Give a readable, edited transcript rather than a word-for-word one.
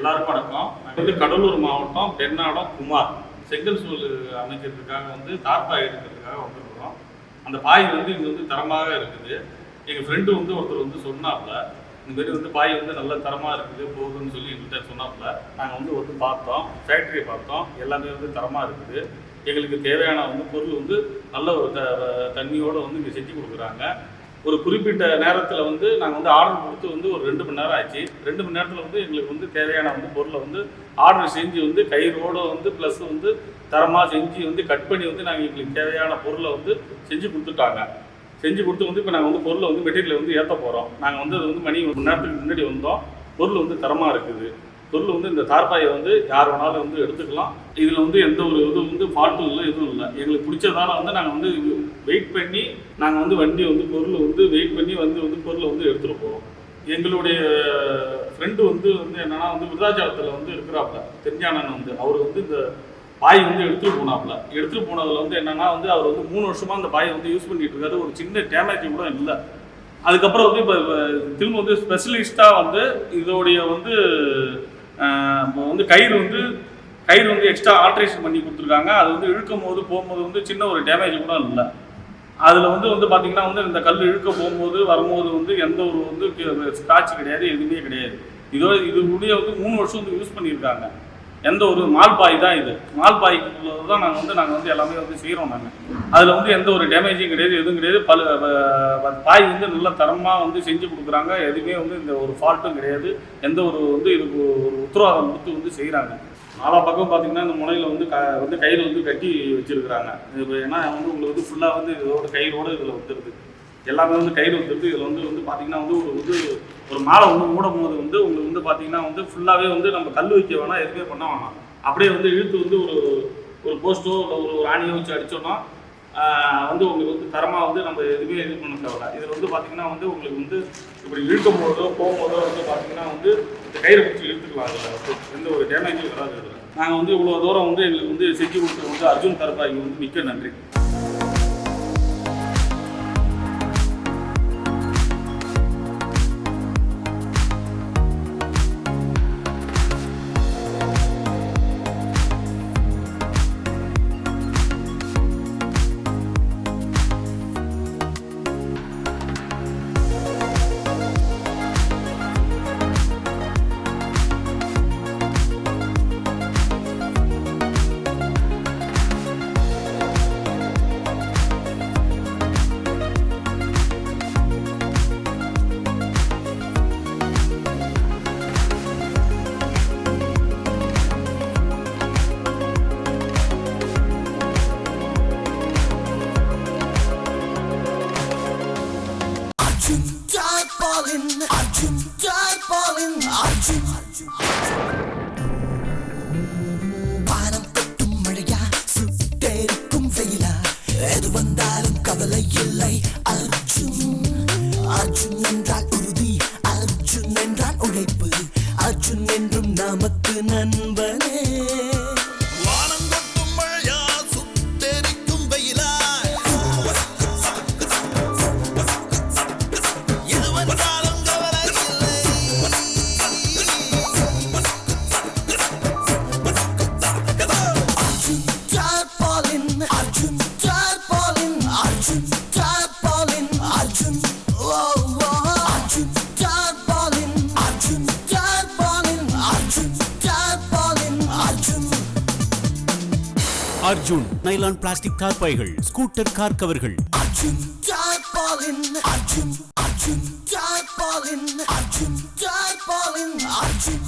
எல்லாருக்கும் வணக்கம். கடலூர் மாவட்டம் பெண்ணாடம் குமார் செங்கல் சூழல் அமைக்கிறதுக்காக தார்பாய் எடுக்கிறதுக்காக வந்துருக்கிறோம். அந்த பாய் இங்கே தரமாக இருக்குது. எங்கள் ஃப்ரெண்டு ஒருத்தர் சொன்னாப்புல இந்த மாதிரி பாய் நல்ல தரமாக இருக்குது போகுதுன்னு சொல்லி எங்கள்கிட்ட சொன்னாப்புல. நாங்கள் பார்த்தோம், ஃபேக்ட்ரியை பார்த்தோம், எல்லாமே தரமாக இருக்குது. எங்களுக்கு தேவையான பொருள் நல்ல ஒரு தண்ணியோடு இங்கே செஞ்சு கொடுக்குறாங்க. ஒரு குறிப்பிட்ட நேரத்தில் நாங்கள் ஆர்டர் கொடுத்து ஒரு 2 மணி நேரம் ஆச்சு. 2 மணி நேரத்தில் எங்களுக்கு தேவையான பொருளை ஆர்டர் செஞ்சு கயிறோடு ப்ளஸ் தரமாக செஞ்சு கட் பண்ணி நாங்கள் எங்களுக்கு தேவையான பொருளை செஞ்சு கொடுத்துட்டாங்க. செஞ்சு கொடுத்து இப்போ நாங்கள் பொருளை மெட்டீரியலை ஏற்ற போகிறோம். நாங்கள் அது மணி 1 மணி நேரத்துக்கு முன்னாடி வந்தோம். பொருள் தரமாக இருக்குது. பொருள் இந்த தார்பாயை யார் வேணாலும் எடுத்துக்கலாம். இதில் எந்த ஒரு இது ஃபால்ட்டும் இல்லை, எதுவும் இல்லை. எங்களுக்கு பிடிச்சதால நாங்கள் வெயிட் பண்ணி நாங்கள் வண்டி பொருள் வெயிட் பண்ணி பொருளை எடுத்துகிட்டு போகிறோம். எங்களுடைய ஃப்ரெண்டு என்னென்னா விருதாச்சலத்தில் இருக்கிறாப்புல தெரிஞ்சானன் அவர் இந்த பாய் எடுத்துகிட்டு போனாப்புல. எடுத்துகிட்டு போனதில் என்னென்னா அவர் 3 வருஷமாக அந்த பாயை யூஸ் பண்ணிகிட்டு இருக்காரு. ஒரு சின்ன டேமேஜ் கூட இல்லை. அதுக்கப்புறம் இப்போ திரும்ப ஸ்பெஷலிஸ்ட்டாக இதோடைய கயிறு எக்ஸ்ட்ரா ஆல்ட்ரேஷன் பண்ணி கொடுத்துருக்காங்க. அது இழுக்கும் போது போகும்போது சின்ன ஒரு டேமேஜ் கூட இல்லை. அதில் பார்த்தீங்கன்னா இந்த கல் இழுக்க போகும்போது வரும்போது எந்த ஒரு ஸ்க்ராட்ச் கிடையாது, எதுவுமே கிடையாது. இதுடைய 3 வருஷம் யூஸ் பண்ணியிருக்காங்க. எந்த ஒரு மால்பாய் தான் இது. மால்பாய்க்கு தான் நாங்கள் எல்லாமே செய்கிறோம். நாங்கள் அதில் எந்த ஒரு டேமேஜும் கிடையாது, எதுவும் கிடையாது. பாய் நல்ல தரமாக செஞ்சு கொடுக்குறாங்க. எதுவுமே இந்த ஒரு ஃபால்ட்டும் கிடையாது. எந்த ஒரு இதுக்கு ஒரு உத்தரவாதம் கொடுத்து செய்கிறாங்க. நாலா பக்கம் பார்த்தீங்கன்னா இந்த முனையில் கயிறு கட்டி வச்சுருக்குறாங்க. இப்போ ஏன்னா உங்களுக்கு ஃபுல்லாக இதோட கயிறோடு இதில் வந்துடுது. எல்லாமே கயிறு வந்துடுது. இதில் பார்த்தீங்கன்னா ஒரு மாலை மூடும் போது உங்களுக்கு பார்த்தீங்கன்னா ஃபுல்லாகவே நம்ம கல் வைக்க வேணாம், எதுவுமே பண்ண வேணாம். அப்படியே இழுத்து ஒரு போஸ்ட்டோ இல்லை ஒரு ஆணியோ வச்சு அடித்தோன்னா உங்களுக்கு தரமாக நம்ம எதுவுமே இது பண்ண தேவையில்ல. இதில் பார்த்தீங்கன்னா உங்களுக்கு இப்படி இழுக்கும் போதோ போகும்போதோ பார்த்தீங்கன்னா இந்த கயிறை பிடிச்சி இழுத்துக்கலாம். அதில் எந்த ஒரு டேமேஜும் வராது. இதில் நாங்கள் இவ்வளோ தூரம் எங்களுக்கு செஞ்சு கொடுத்து அர்ஜுன் தார்பாய்க்கு மிக்க நன்றி. பானம் கொட்டும் மழையா, சுட்டெரிக்கும் வெயிலா, எது வந்தாலும் கவலை இல்லை. அர்ஜுன் அர்ஜுன் என்றால் உறுதி, அர்ஜுன் என்றால் உழைப்பு, அர்ஜுன் என்றும் நமக்கு நண்பனே. அர்ஜுன் நைலான் பிளாஸ்டிக் தார்பாய்கள், ஸ்கூட்டர் கார் கவர்கள். Arjun tarpaulin, Arjun Arjun tarpaulin, Arjun tarpaulin, Arjun.